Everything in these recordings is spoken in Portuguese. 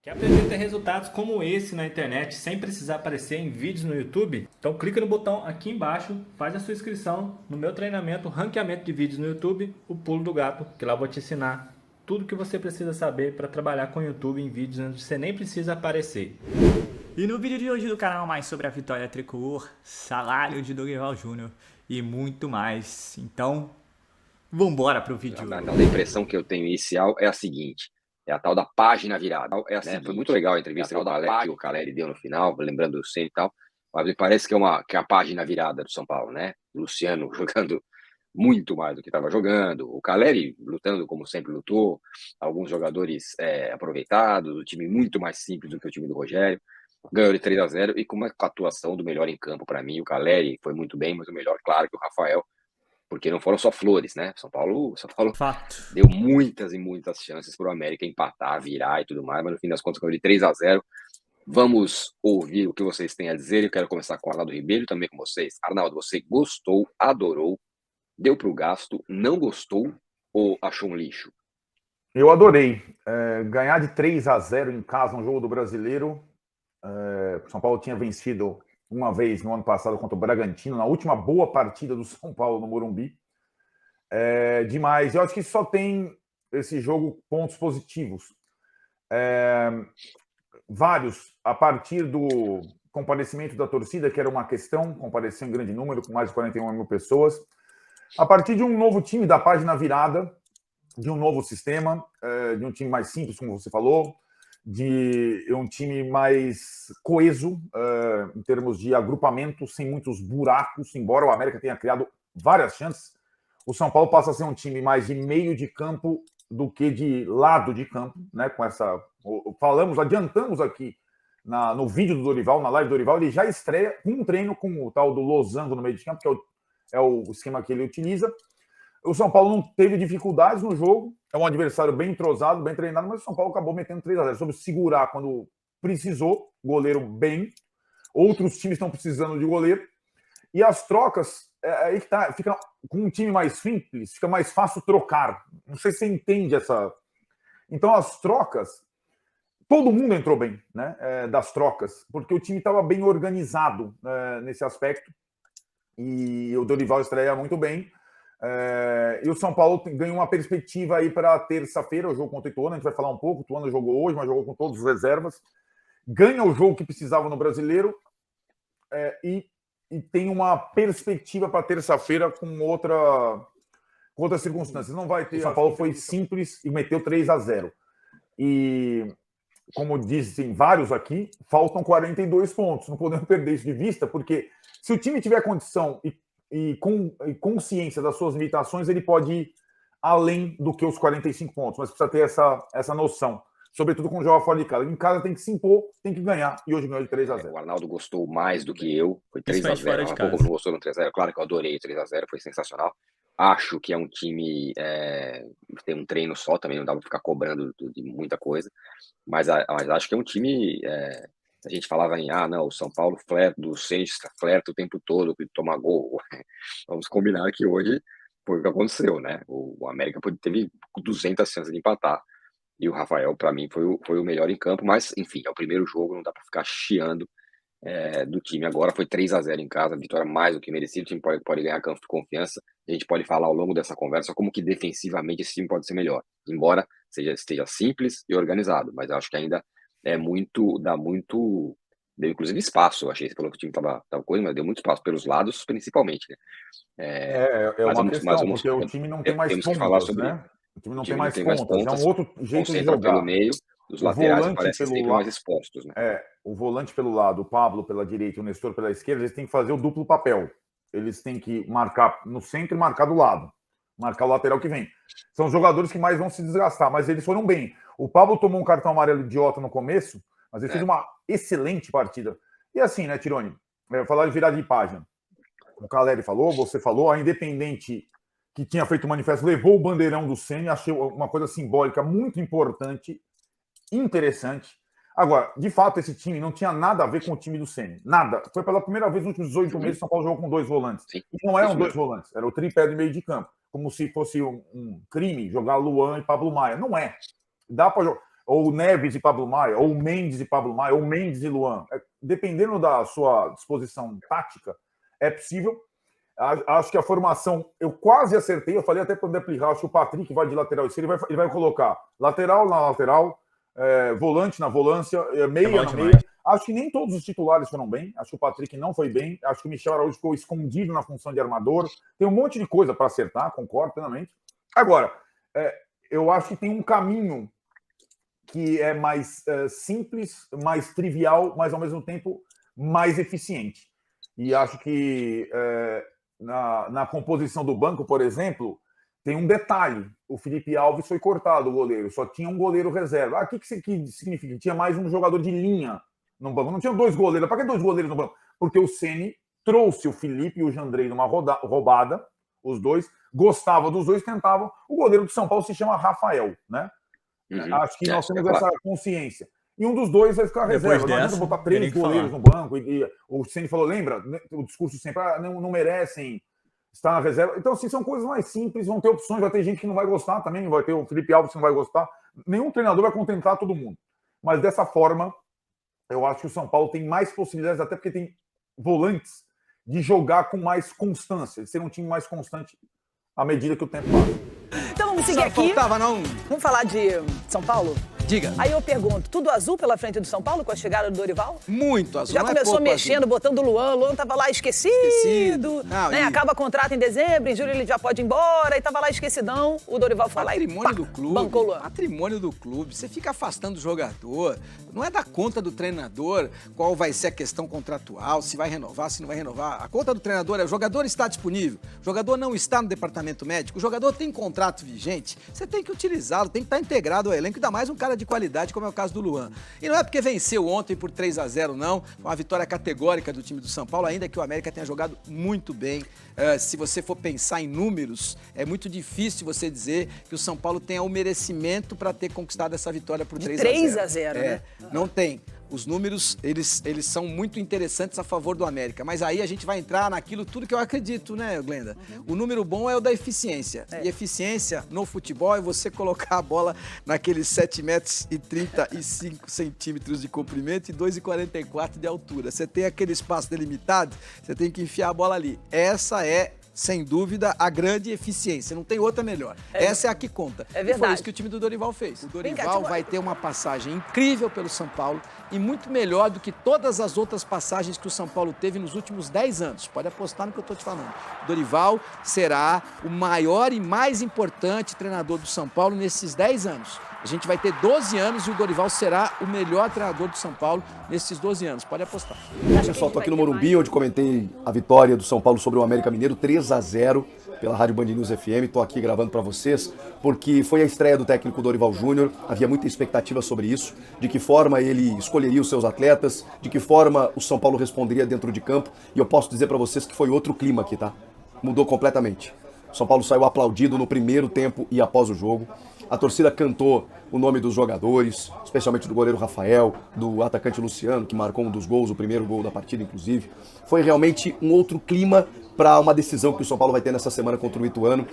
Quer aprender a ter resultados como esse na internet sem precisar aparecer em vídeos no YouTube? Então clica no botão aqui embaixo, faz a sua inscrição no meu treinamento Ranqueamento de Vídeos no YouTube, o Pulo do Gato, que lá eu vou te ensinar tudo o que você precisa saber para trabalhar com o YouTube em vídeos onde você nem precisa aparecer. E no vídeo de hoje do canal mais sobre a vitória tricolor, salário de Dorival Júnior e muito mais. Então, vambora pro vídeo. A impressão que eu tenho inicial é a seguinte, é a tal da página virada. É a seguinte, foi muito legal a entrevista que o Caleri deu no final, lembrando o Ceni e tal, mas me parece que é a página virada do São Paulo, né? O Luciano jogando muito mais do que estava jogando, o Caleri lutando como sempre lutou, alguns jogadores aproveitados, o time muito mais simples do que o time do Rogério, ganhou de 3-0 e com uma atuação do melhor em campo para mim. O Caleri foi muito bem, mas o melhor, claro, que o Rafael, porque não foram só flores, né? São Paulo Fato. deu muitas e muitas chances para o América empatar, virar e tudo mais, mas no fim das contas ganhou de 3-0. Vamos ouvir o que vocês têm a dizer. Eu quero começar com o Arnaldo Ribeiro, também com vocês. Arnaldo, você gostou, adorou, deu para o gasto, não gostou ou achou um lixo? Eu adorei. Ganhar de 3-0 em casa, um jogo do Brasileiro. São Paulo tinha vencido uma vez no ano passado contra o Bragantino, na última boa partida do São Paulo no Morumbi. Demais. Eu acho que só tem esse jogo pontos positivos. Vários, a partir do comparecimento da torcida, que era uma questão, compareceu em grande número, com mais de 41 mil pessoas. A partir de um novo time da página virada, de um novo sistema, de um time mais simples, como você falou, de um time mais coeso em termos de agrupamento, sem muitos buracos, embora o América tenha criado várias chances. O São Paulo passa a ser um time mais de meio de campo do que de lado de campo, né? Com essa, adiantamos aqui no vídeo do Dorival, na live do Dorival, ele já estreia com um treino com o tal do losango no meio de campo, que é o esquema que ele utiliza. O São Paulo não teve dificuldades no jogo, é um adversário bem entrosado, bem treinado, mas o São Paulo acabou metendo 3-0. Soube segurar quando precisou, goleiro bem. Outros times estão precisando de goleiro. E as trocas, aí que tá, fica com um time mais simples, fica mais fácil trocar. Não sei se você entende essa. Então, as trocas, todo mundo entrou bem, né? Das trocas, porque o time estava bem organizado nesse aspecto. E o Dorival estreia muito bem. E o São Paulo ganhou uma perspectiva aí para terça-feira, o jogo contra o Ituano. A gente vai falar um pouco. O Ituano jogou hoje, mas jogou com todas as reservas. Ganha o jogo que precisava no Brasileiro e tem uma perspectiva para terça-feira com outras circunstâncias. Não vai ter. O São Paulo foi simples e meteu 3-0. E, como dizem vários aqui, faltam 42 pontos. Não podemos perder isso de vista, porque se o time tiver condição e consciência das suas limitações, ele pode ir além do que os 45 pontos, mas precisa ter essa noção, sobretudo quando joga fora de casa. Em casa tem que se impor, tem que ganhar, e hoje ganhou de 3-0. O Arnaldo gostou mais do que eu, foi 3-0. Um pouco não gostou do 3-0, claro que eu adorei o 3-0, foi sensacional. Acho que é um time tem um treino só, também não dá para ficar cobrando de muita coisa, mas acho que é um time. A gente falava o São Paulo flerta, do Ceni flerta o tempo todo, toma gol. Vamos combinar que hoje foi o que aconteceu, né? O América teve 200 chances de empatar, e o Rafael, para mim, foi o melhor em campo, mas, enfim, é o primeiro jogo, não dá para ficar chiando do time. Agora foi 3-0 em casa, vitória mais do que merecida, o time pode ganhar campo de confiança. A gente pode falar ao longo dessa conversa como que defensivamente esse time pode ser melhor, embora esteja simples e organizado, mas eu acho que ainda deu inclusive espaço. Eu achei, você falou que o time tava coisa, mas deu muito espaço pelos lados, principalmente, né? Uma questão, porque o time não tem mais temos pontas, que falar sobre, né? O time não tem mais pontas, é um outro jeito de jogar. Pelo meio, os laterais parecem sempre mais expostos, né? O volante pelo lado, o Pablo pela direita e o Nestor pela esquerda, eles têm que fazer o duplo papel. Eles têm que marcar no centro e marcar do lado. Marcar o lateral que vem. São os jogadores que mais vão se desgastar, mas eles foram bem. O Pablo tomou um cartão amarelo idiota no começo, mas ele fez uma excelente partida. E assim, né, Tironi? Falar de virada de página. O Caleri falou, você falou, a Independente, que tinha feito o manifesto, levou o bandeirão do Ceni, achei uma coisa simbólica muito importante, interessante. Agora, de fato, esse time não tinha nada a ver com o time do Ceni. Nada. Foi pela primeira vez nos últimos 18 meses que o São Paulo jogou com 2 volantes. Sim. E não eram 2 volantes, era o tripé de meio de campo. Como se fosse um crime jogar Luan e Pablo Maia. Não é. Dá para jogar. ou Neves e Pablo Maia, ou Mendes e Pablo Maia, ou Mendes e Luan. Dependendo da sua disposição tática, é possível. Acho que a formação, eu quase acertei, eu falei até para o André Plihal, acho que o Patrick vai de lateral esquerdo, ele vai colocar lateral na lateral, volante na volância, meia na meia. Acho que nem todos os titulares foram bem, acho que o Patrick não foi bem, acho que o Michel Araújo ficou escondido na função de armador, tem um monte de coisa para acertar, concordo plenamente. Agora, eu acho que tem um caminho que é mais simples, mais trivial, mas ao mesmo tempo mais eficiente. E acho que na composição do banco, por exemplo, tem um detalhe. O Felipe Alves foi cortado, o goleiro. Só tinha um goleiro reserva. O que significa? Tinha mais um jogador de linha no banco. Não tinha 2 goleiros. Para que 2 goleiros no banco? Porque o Ceni trouxe o Felipe e o Jandrei numa roubada, os dois, gostava dos dois, tentavam. O goleiro do São Paulo se chama Rafael, né? Acho que nós temos essa consciência. E um dos dois vai ficar reserva. Não adianta botar 3 goleiros no banco. E o Ceni falou, lembra? O discurso sempre, não merecem estar na reserva. Então, assim, são coisas mais simples, vão ter opções, vai ter gente que não vai gostar também, vai ter o Felipe Alves que não vai gostar. Nenhum treinador vai contentar todo mundo. Mas dessa forma, eu acho que o São Paulo tem mais possibilidades, até porque tem volantes, de jogar com mais constância, de ser um time mais constante à medida que o tempo passa. Então vamos seguir aqui. Vamos falar de São Paulo? Diga. Aí eu pergunto, tudo azul pela frente do São Paulo com a chegada do Dorival? Muito azul. Já não começou é pouco mexendo, azul. botando o Luan tava lá esquecido. Não, né? Acaba contrato em dezembro, em julho ele já pode ir embora, e tava lá esquecidão. O Dorival foi lá e Patrimônio do clube. bancou o Luan. Patrimônio do clube. Você fica afastando o jogador. Não é da conta do treinador qual vai ser a questão contratual, se vai renovar, se não vai renovar. A conta do treinador é o jogador está disponível, o jogador não está no departamento médico, o jogador tem contrato vigente, você tem que utilizá-lo, tem que estar integrado ao elenco, ainda mais um cara de qualidade como é o caso do Luan. E não é porque venceu ontem por 3-0, não. Foi uma vitória categórica do time do São Paulo, ainda que o América tenha jogado muito bem. Se você for pensar em números, é muito difícil você dizer que o São Paulo tenha o merecimento para ter conquistado essa vitória por 3-0. 3-0, né? Não tem. Os números, eles são muito interessantes a favor do América. Mas aí a gente vai entrar naquilo tudo que eu acredito, né, Glenda? O número bom é o da eficiência. E eficiência no futebol é você colocar a bola naqueles 7,35 metros de comprimento e 2,44 de altura. Você tem aquele espaço delimitado, você tem que enfiar a bola ali. Essa é, sem dúvida, a grande eficiência. Não tem outra melhor. Essa é a que conta. É verdade. E foi isso que o time do Dorival fez. O Dorival vai ter uma passagem incrível pelo São Paulo e muito melhor do que todas as outras passagens que o São Paulo teve nos últimos 10 anos. Pode apostar no que eu estou te falando. O Dorival será o maior e mais importante treinador do São Paulo nesses 10 anos. A gente vai ter 12 anos e o Dorival será o melhor treinador do São Paulo nesses 12 anos. Pode apostar. Pessoal, estou aqui no Morumbi, onde comentei a vitória do São Paulo sobre o América Mineiro, 3-0 pela Rádio Band News FM. Estou aqui gravando para vocês, porque foi a estreia do técnico Dorival Júnior. Havia muita expectativa sobre isso, de que forma ele escolheria os seus atletas, de que forma o São Paulo responderia dentro de campo. E eu posso dizer para vocês que foi outro clima aqui, tá? Mudou completamente. O São Paulo saiu aplaudido no primeiro tempo e após o jogo. A torcida cantou o nome dos jogadores, especialmente do goleiro Rafael, do atacante Luciano, que marcou um dos gols, o primeiro gol da partida, inclusive. Foi realmente um outro clima para uma decisão que o São Paulo vai ter nessa semana contra o Ituano,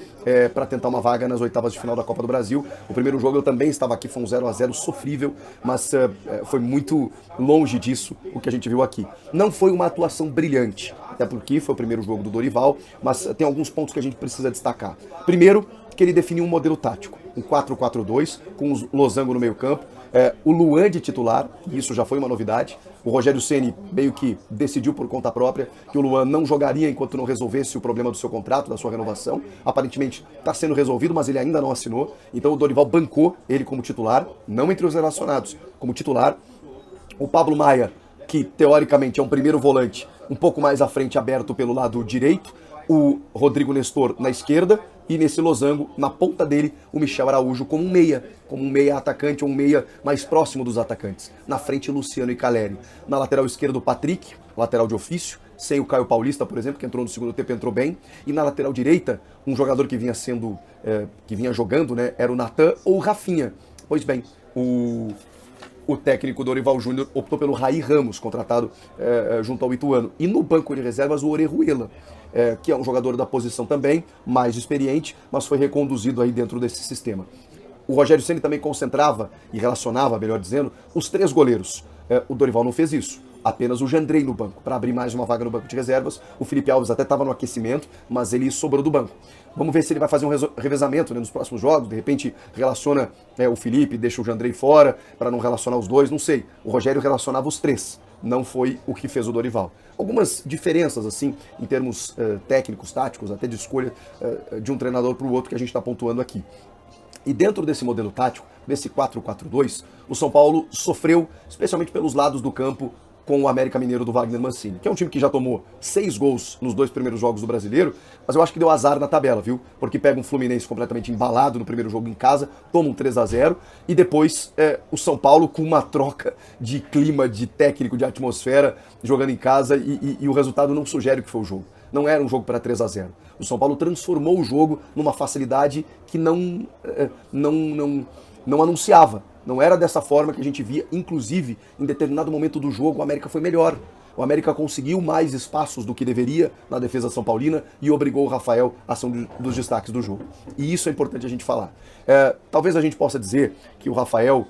para tentar uma vaga nas oitavas de final da Copa do Brasil. O primeiro jogo eu também estava aqui, foi um 0-0 sofrível, mas foi muito longe disso o que a gente viu aqui. Não foi uma atuação brilhante, até porque foi o primeiro jogo do Dorival, mas tem alguns pontos que a gente precisa destacar. Primeiro, que ele definiu um modelo tático, um 4-4-2, com o Losango no meio campo, o Luan de titular, e isso já foi uma novidade. O Rogério Ceni meio que decidiu por conta própria que o Luan não jogaria enquanto não resolvesse o problema do seu contrato, da sua renovação. Aparentemente está sendo resolvido, mas ele ainda não assinou. Então o Dorival bancou ele como titular, não entre os relacionados, como titular. O Pablo Maia, que teoricamente é um primeiro volante, um pouco mais à frente, aberto pelo lado direito. O Rodrigo Nestor na esquerda e nesse losango, na ponta dele, o Michel Araújo como um meia atacante ou um meia mais próximo dos atacantes. Na frente, Luciano e Caleri. Na lateral esquerda, o Patrick, lateral de ofício, sem o Caio Paulista, por exemplo, que entrou no segundo tempo e entrou bem. E na lateral direita, um jogador que vinha jogando, né, era o Natan ou o Rafinha. Pois bem, o técnico Dorival Júnior optou pelo Raí Ramos, contratado junto ao Ituano. E no banco de reservas, o Orejuela, que é um jogador da posição também, mais experiente, mas foi reconduzido aí dentro desse sistema. O Rogério Ceni também concentrava e relacionava, melhor dizendo, os 3 goleiros. O Dorival não fez isso. Apenas o Jandrei no banco, para abrir mais uma vaga no banco de reservas. O Felipe Alves até estava no aquecimento, mas ele sobrou do banco. Vamos ver se ele vai fazer um revezamento, né, nos próximos jogos. De repente relaciona o Felipe, deixa o Jandrei fora, para não relacionar os dois, não sei. O Rogério relacionava os 3, não foi o que fez o Dorival. Algumas diferenças, assim, em termos técnicos, táticos, até de escolha de um treinador para o outro que a gente está pontuando aqui. E dentro desse modelo tático, desse 4-4-2, o São Paulo sofreu, especialmente pelos lados do campo, com o América Mineiro do Wagner Mancini, que é um time que já tomou 6 gols nos 2 primeiros jogos do Brasileiro, mas eu acho que deu azar na tabela, viu? Porque pega um Fluminense completamente embalado no primeiro jogo em casa, toma um 3-0, e depois o São Paulo com uma troca de clima, de técnico, de atmosfera, jogando em casa, e o resultado não sugere o que foi o jogo. Não era um jogo para 3-0. O São Paulo transformou o jogo numa facilidade que não anunciava. Não era dessa forma que a gente via, inclusive, em determinado momento do jogo, o América foi melhor. O América conseguiu mais espaços do que deveria na defesa são paulina e obrigou o Rafael a ser um dos destaques do jogo. E isso é importante a gente falar. Talvez a gente possa dizer que o Rafael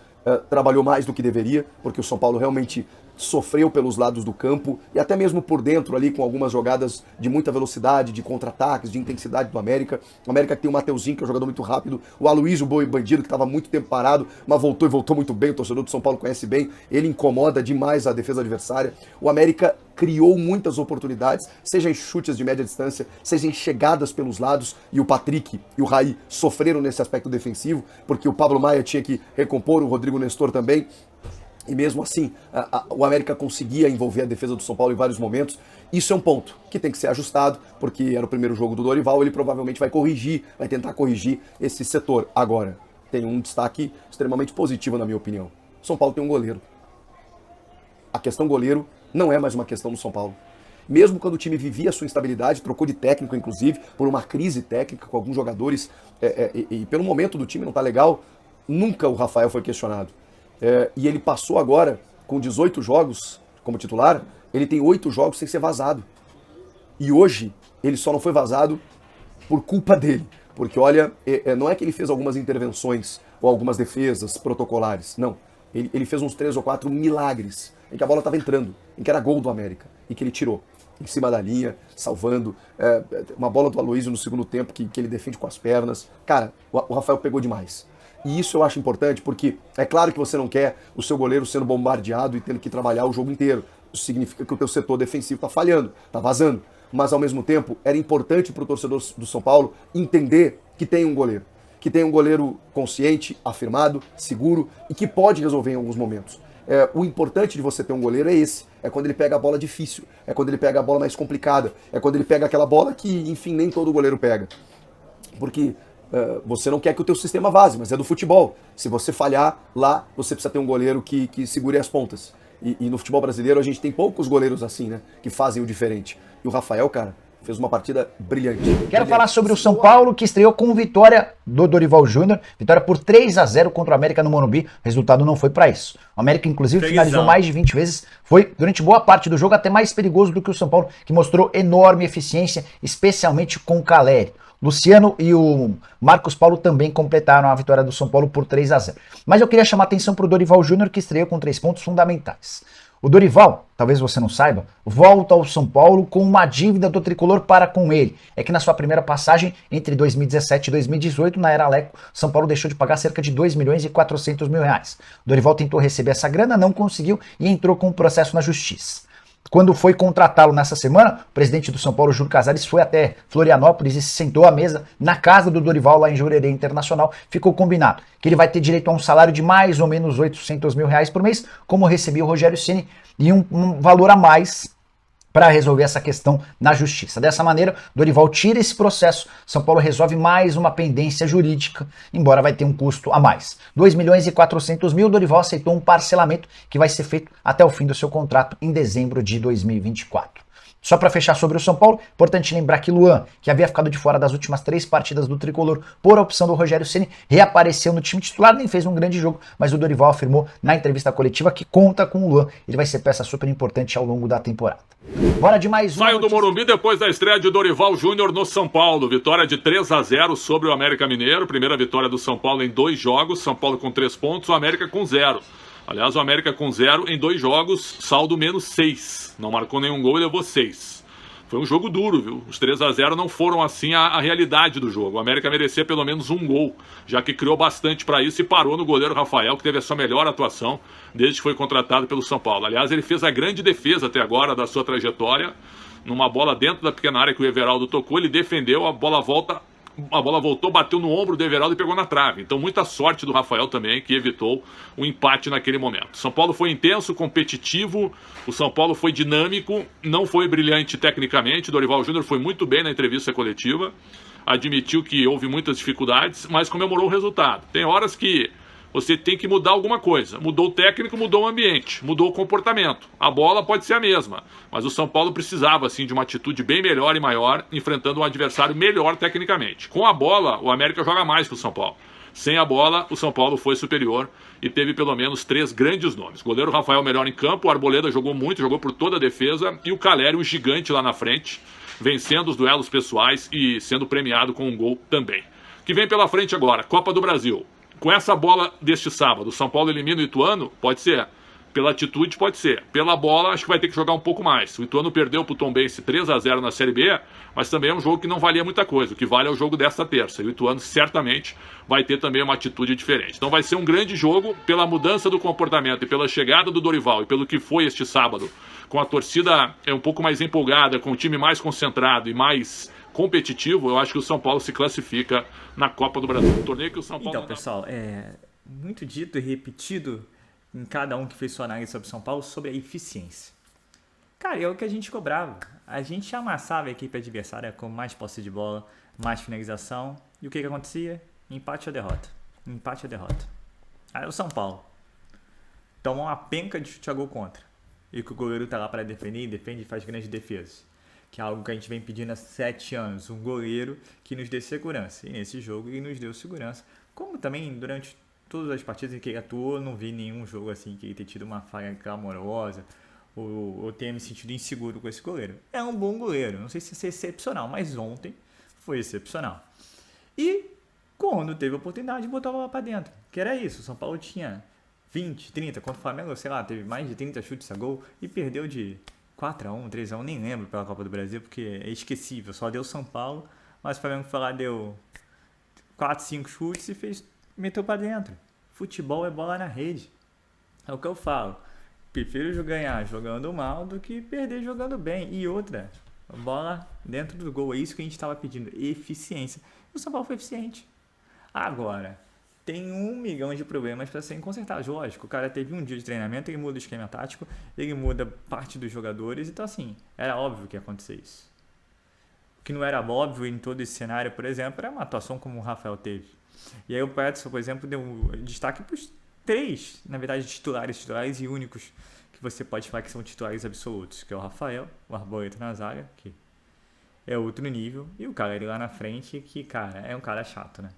trabalhou mais do que deveria, porque o São Paulo realmente sofreu pelos lados do campo e até mesmo por dentro ali com algumas jogadas de muita velocidade, de contra-ataques, de intensidade do América. O América tem o Mateuzinho, que é um jogador muito rápido, o Aloysio, o Boi Bandido, que estava muito tempo parado, mas voltou e voltou muito bem, o torcedor do São Paulo conhece bem, ele incomoda demais a defesa adversária. O América criou muitas oportunidades, seja em chutes de média distância, seja em chegadas pelos lados, e o Patrick e o Raí sofreram nesse aspecto defensivo, porque o Pablo Maia tinha que recompor, o Rodrigo Nestor também. E mesmo assim, o América conseguia envolver a defesa do São Paulo em vários momentos. Isso é um ponto que tem que ser ajustado, porque era o primeiro jogo do Dorival, ele provavelmente vai corrigir, vai tentar corrigir esse setor. Agora, tem um destaque extremamente positivo, na minha opinião. O São Paulo tem um goleiro. A questão goleiro não é mais uma questão do São Paulo. Mesmo quando o time vivia a sua instabilidade, trocou de técnico, inclusive, por uma crise técnica com alguns jogadores, e pelo momento do time não tá legal, nunca o Rafael foi questionado. E ele passou agora, com 18 jogos como titular, ele tem 8 jogos sem ser vazado. E hoje, ele só não foi vazado por culpa dele. Porque, olha, não é que ele fez algumas intervenções ou algumas defesas protocolares. Não. Ele fez uns 3 ou 4 milagres em que a bola estava entrando, em que era gol do América, e que ele tirou. Em cima da linha, salvando. Uma bola do Aloysio no segundo tempo que ele defende com as pernas. Cara, o Rafael pegou demais. E isso eu acho importante, porque é claro que você não quer o seu goleiro sendo bombardeado e tendo que trabalhar o jogo inteiro. Isso significa que o teu setor defensivo está falhando, está vazando. Mas, ao mesmo tempo, era importante para o torcedor do São Paulo entender que tem um goleiro. Que tem um goleiro consciente, afirmado, seguro e que pode resolver em alguns momentos. O importante de você ter um goleiro é esse. É quando ele pega a bola difícil. É quando ele pega a bola mais complicada. É quando ele pega aquela bola que, enfim, nem todo goleiro pega. Porque você não quer que o teu sistema vaze, mas é do futebol. Se você falhar lá, você precisa ter um goleiro que segure as pontas. E no futebol brasileiro a gente tem poucos goleiros assim, né? Que fazem o diferente. E o Rafael, cara, fez uma partida brilhante. Quero falar sobre o São Paulo, que estreou com vitória do Dorival Júnior. Vitória por 3-0 contra o América no Morumbi. O resultado não foi para isso. O América, inclusive, finalizou mais de 20 vezes. Foi, durante boa parte do jogo, até mais perigoso do que o São Paulo, que mostrou enorme eficiência, especialmente com o Caleri. Luciano e o Marcos Paulo também completaram a vitória do São Paulo por 3-0. Mas eu queria chamar a atenção para o Dorival Júnior, que estreou com 3 pontos fundamentais. O Dorival, talvez você não saiba, volta ao São Paulo com uma dívida do tricolor para com ele. É que na sua primeira passagem, entre 2017 e 2018, na era Aleco, São Paulo deixou de pagar cerca de 2.400.000 reais. O Dorival tentou receber essa grana, não conseguiu e entrou com um processo na justiça. Quando foi contratá-lo nessa semana, o presidente do São Paulo, Júlio Casares, foi até Florianópolis e se sentou à mesa na casa do Dorival, lá em Jurerê Internacional. Ficou combinado que ele vai ter direito a um salário de mais ou menos 800.000 reais por mês, como recebia o Rogério Ceni, e um valor a mais para resolver essa questão na justiça. Dessa maneira, Dorival tira esse processo, São Paulo resolve mais uma pendência jurídica, embora vai ter um custo a mais. 2.400.000, Dorival aceitou um parcelamento que vai ser feito até o fim do seu contrato em dezembro de 2024. Só para fechar sobre o São Paulo, importante lembrar que Luan, que havia ficado de fora das últimas 3 partidas do Tricolor por opção do Rogério Ceni, reapareceu no time titular, nem fez um grande jogo, mas o Dorival afirmou na entrevista coletiva que conta com o Luan, ele vai ser peça super importante ao longo da temporada. Bora de mais um. Saiu do Morumbi depois da estreia de Dorival Júnior no São Paulo. Vitória de 3-0 sobre o América Mineiro. Primeira vitória do São Paulo em 2 jogos. São Paulo com 3 pontos, o América com 0. Aliás, o América com 0 em 2 jogos, saldo menos 6. Não marcou nenhum gol e levou 6. Foi um jogo duro, viu? Os 3-0 não foram assim a realidade do jogo. O América merecia pelo menos um gol, já que criou bastante para isso e parou no goleiro Rafael, que teve a sua melhor atuação desde que foi contratado pelo São Paulo. Aliás, ele fez a grande defesa até agora da sua trajetória. Numa bola dentro da pequena área que o Everaldo tocou, ele defendeu, a bola voltou, bateu no ombro do Everaldo e pegou na trave. Então muita sorte do Rafael também, que evitou o empate naquele momento. São Paulo foi intenso, competitivo, o São Paulo foi dinâmico, não foi brilhante tecnicamente. O Dorival Júnior foi muito bem na entrevista coletiva, admitiu que houve muitas dificuldades, mas comemorou o resultado. Tem horas que você tem que mudar alguma coisa. Mudou o técnico, mudou o ambiente, mudou o comportamento. A bola pode ser a mesma, mas o São Paulo precisava assim de uma atitude bem melhor e maior, enfrentando um adversário melhor tecnicamente. Com a bola, o América joga mais que o São Paulo. Sem a bola, o São Paulo foi superior e teve pelo menos 3 grandes nomes. Goleiro Rafael melhor em campo, o Arboleda jogou muito, jogou por toda a defesa, e o Caleri, o gigante lá na frente, vencendo os duelos pessoais e sendo premiado com um gol também. Que vem pela frente agora, Copa do Brasil. Com essa bola deste sábado, o São Paulo elimina o Ituano? Pode ser. Pela atitude, pode ser. Pela bola, acho que vai ter que jogar um pouco mais. O Ituano perdeu para o Tombense 3-0 na Série B, mas também é um jogo que não valia muita coisa. O que vale é o jogo desta terça. E o Ituano certamente vai ter também uma atitude diferente. Então vai ser um grande jogo pela mudança do comportamento e pela chegada do Dorival e pelo que foi este sábado, com a torcida um pouco mais empolgada, com o time mais concentrado e mais competitivo. Eu acho que o São Paulo se classifica na Copa do Brasil. Um torneio que o São Paulo... Então, pessoal, muito dito e repetido em cada um que fez sua análise sobre São Paulo sobre a eficiência. Cara, é o que a gente cobrava. A gente amassava a equipe adversária com mais posse de bola, mais finalização. E o que acontecia? Empate ou derrota. Empate ou derrota. Aí o São Paulo toma uma penca de chute a gol contra. E que o goleiro tá lá para defender, defende e faz grandes defesas. Que é algo que a gente vem pedindo há 7 anos. Um goleiro que nos dê segurança. E nesse jogo ele nos deu segurança. Como também durante todas as partidas em que ele atuou, não vi nenhum jogo assim que ele tenha tido uma falha clamorosa ou tenha me sentido inseguro com esse goleiro. É um bom goleiro. Não sei se é excepcional, mas ontem foi excepcional. E quando teve a oportunidade, botou a bola para dentro. Que era isso. O São Paulo tinha 20, 30. Contra o Flamengo, sei lá, teve mais de 30 chutes a gol e perdeu de 4-1, 3-1, nem lembro pela Copa do Brasil, porque é esquecível. Só deu São Paulo, mas o Flamengo foi lá, deu 4, 5 chutes e meteu pra dentro. Futebol é bola na rede. É o que eu falo. Prefiro ganhar jogando mal do que perder jogando bem. E outra, bola dentro do gol. É isso que a gente estava pedindo. Eficiência. O São Paulo foi eficiente. Agora, tem 1 milhão de problemas para serem consertados. Lógico, o cara teve um dia de treinamento, ele muda o esquema tático, ele muda parte dos jogadores. Então, assim, era óbvio que ia acontecer isso. O que não era óbvio em todo esse cenário, por exemplo, era uma atuação como o Rafael teve. E aí o Peterson, por exemplo, deu um destaque para os 3, na verdade, titulares e únicos que você pode falar que são titulares absolutos, que é o Rafael, o Arboleda na zaga, que é outro nível, e o cara ali lá na frente, que, cara, é um cara chato, né?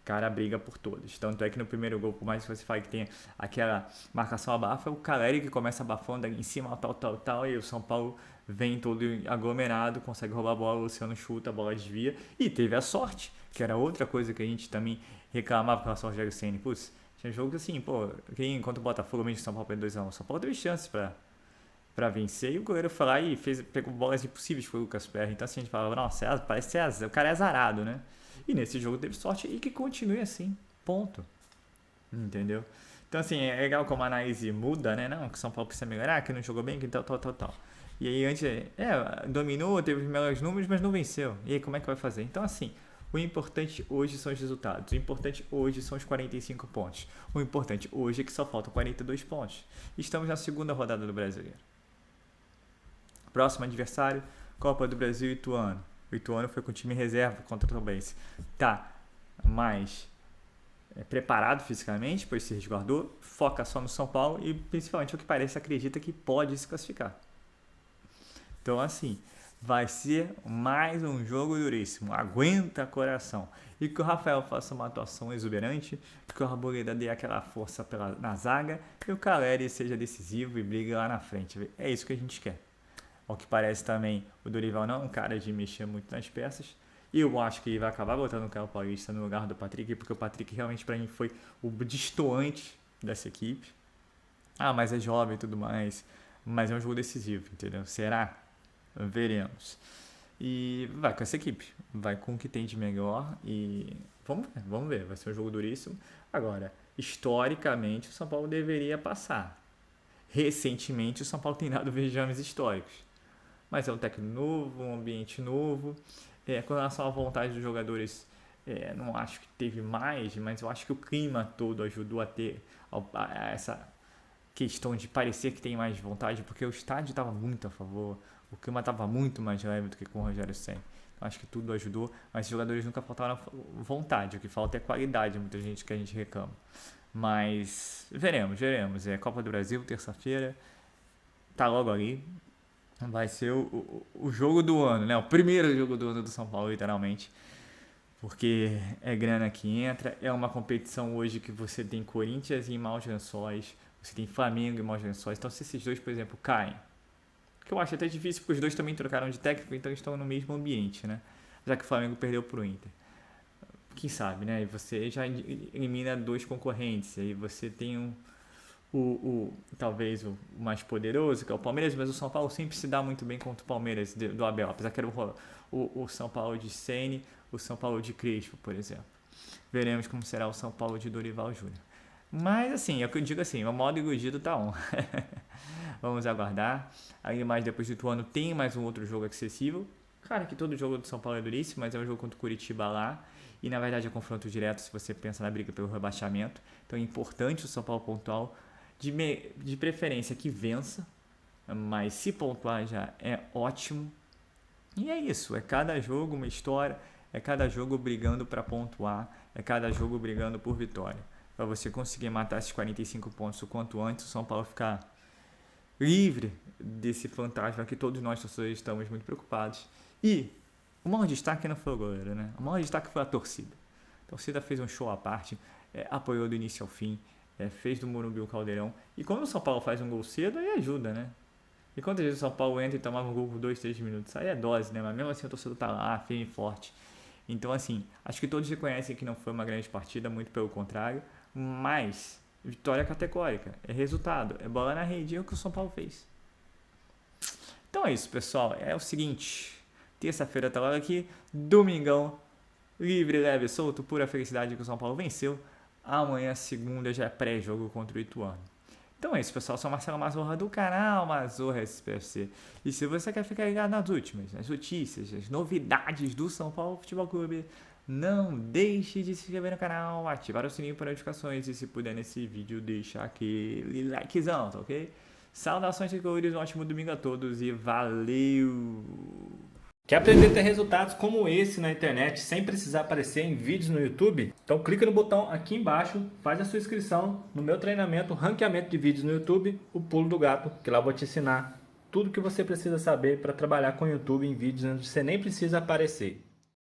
O cara briga por todos. Tanto é que no primeiro gol, por mais que você fale que tenha aquela marcação abafa, é o Caleri que começa abafando ali em cima, tal, e o São Paulo vem todo aglomerado, consegue roubar a bola, o Luciano chuta, a bola desvia, e teve a sorte, que era outra coisa que a gente também reclamava com relação ao Rogério Ceni. Putz, tinha jogos assim, enquanto o Botafogo mesmo de São Paulo perdeu 2-1, o São Paulo teve chances pra vencer, e o goleiro foi lá e pegou bolas impossíveis com o Lucas Perry. Então assim, a gente falava, nossa, parece ser o cara é azarado, né? E nesse jogo teve sorte e que continue assim, ponto. Entendeu? Então assim, é legal como a análise muda, né? Não, que o São Paulo precisa melhorar, que não jogou bem, que tal. E aí antes, dominou, teve os melhores números, mas não venceu. E aí como é que vai fazer? Então assim, o importante hoje são os resultados. O importante hoje são os 45 pontos. O importante hoje é que só faltam 42 pontos. Estamos na segunda rodada do Brasileiro. Próximo adversário, Copa do Brasil e Ituano. O Ituano foi com o time reserva contra o Tombense. Tá mais preparado fisicamente, pois se resguardou, foca só no São Paulo e principalmente o que parece acredita que pode se classificar. Então, assim, vai ser mais um jogo duríssimo. Aguenta coração. E que o Rafael faça uma atuação exuberante, que o Arboleda dê aquela força na zaga e o Caleri seja decisivo e brigue lá na frente. É isso que a gente quer. Ao que parece também, o Dorival não é um cara de mexer muito nas peças. E eu acho que ele vai acabar botando o Caio Paulista no lugar do Patrick, porque o Patrick realmente para mim foi o destoante dessa equipe. Ah, mas é jovem e tudo mais. Mas é um jogo decisivo, entendeu? Será? Veremos. E vai com essa equipe. Vai com o que tem de melhor. E vamos ver. Vai ser um jogo duríssimo. Agora, historicamente, o São Paulo deveria passar. Recentemente, o São Paulo tem dado vejames históricos. Mas é um técnico novo, um ambiente novo. Com relação à vontade dos jogadores, não acho que teve mais, mas eu acho que o clima todo ajudou a ter essa questão de parecer que tem mais vontade, porque o estádio estava muito a favor, o clima estava muito mais leve do que com o Rogério Ceni. Então, acho que tudo ajudou, mas os jogadores nunca faltaram vontade, o que falta é qualidade, muita gente que a gente reclama. Mas veremos. É Copa do Brasil, terça-feira, tá logo ali. Vai ser o jogo do ano, né? O primeiro jogo do ano do São Paulo, literalmente. Porque é grana que entra. É uma competição hoje que você tem Corinthians e Maus Lençóis. Você tem Flamengo e Maus Lençóis. Então, se esses dois, por exemplo, caem, que eu acho até difícil, porque os dois também trocaram de técnico, então estão no mesmo ambiente, né? Já que o Flamengo perdeu pro Inter. Quem sabe, né? E você já elimina dois concorrentes. Aí você tem talvez o mais poderoso, que é o Palmeiras, mas o São Paulo sempre se dá muito bem contra o Palmeiras do Abel, apesar que era o São Paulo de Ceni, o São Paulo de Crespo, por exemplo. Veremos como será o São Paulo de Dorival Júnior. Mas assim, é o que eu digo assim, o modo iludido tá on. Vamos aguardar. Aí mais depois do Ituano tem mais um outro jogo acessível. Claro que todo jogo do São Paulo é duríssimo, mas é um jogo contra o Curitiba lá. E na verdade é confronto direto se você pensa na briga pelo rebaixamento. Então é importante o São Paulo pontual. De preferência que vença, mas se pontuar já é ótimo. E é isso, é cada jogo uma história, é cada jogo brigando para pontuar, é cada jogo brigando por vitória. Para você conseguir matar esses 45 pontos o quanto antes, o São Paulo ficar livre desse fantasma que todos nós torcedores estamos muito preocupados. E o maior destaque não foi o goleiro, né? O maior destaque foi a torcida. A torcida fez um show à parte, apoiou do início ao fim. Fez do Morumbi o caldeirão. E quando o São Paulo faz um gol cedo, aí ajuda, né? E quantas vezes o São Paulo entra e tomava um gol por 2, 3 minutos? Aí é dose, né? Mas mesmo assim o torcedor tá lá, firme e forte. Então, assim, acho que todos reconhecem que não foi uma grande partida, muito pelo contrário. Mas, vitória categórica. É resultado, é bola na rede. É o que o São Paulo fez. Então é isso, pessoal. É o seguinte. Terça-feira tá logo aqui. Domingão. Livre, leve, solto. Pura felicidade que o São Paulo venceu. Amanhã, segunda, já é pré-jogo contra o Ituano. Então é isso, pessoal. Sou Marcelo Mazorra do canal Mazorra SPFC. E se você quer ficar ligado nas últimas, nas notícias, as novidades do São Paulo Futebol Clube, não deixe de se inscrever no canal, ativar o sininho para notificações e, se puder, nesse vídeo, deixar aquele likezão, tá ok? Saudações tricolores, um ótimo domingo a todos e valeu! Quer aprender a ter resultados como esse na internet sem precisar aparecer em vídeos no YouTube? Então clica no botão aqui embaixo, faz a sua inscrição no meu treinamento Ranqueamento de Vídeos no YouTube, o Pulo do Gato, que lá eu vou te ensinar tudo que você precisa saber para trabalhar com o YouTube em vídeos onde você nem precisa aparecer.